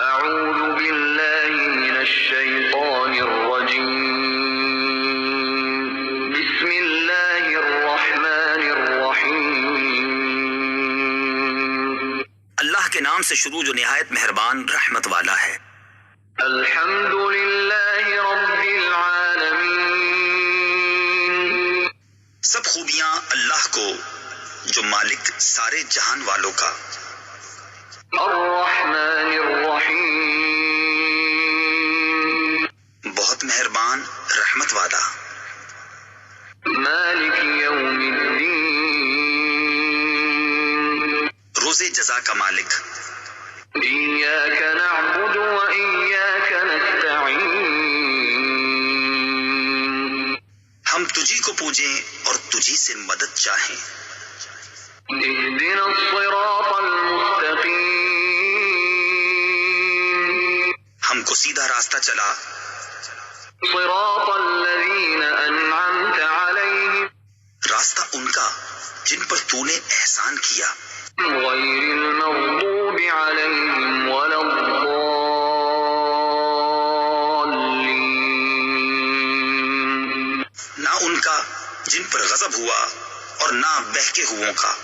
أعوذ بالله من الشيطان الرجيم بسم الله الرحمن الرحيم اللہ کے نام سے شروع جو نہایت مہربان رحمت والا ہے۔ الحمد لله رب العالمين سب خوبیاں اللہ کو جو مالک سارے جہان والوں کا۔ الرحمن الرحيم بہت مہربان رحمت والا۔ مالك يوم الدين روز جزا کا مالک۔ إياك نعبد وإياك نستعين ہم تجھی کو پوجیں اور تجھی سے مدد چاہیں۔ اهدنا الصراط المستقيم ہم کو سیدھا راستہ چلا۔ صراط الذين أنعمت عليهم راستہ ان کا جن پر تو نے احسان کیا۔ غير المغضوب عليهم ولا الضالين نہ ان کا جن پر غضب ہوا اور نہ بہکے ہوئوں کا۔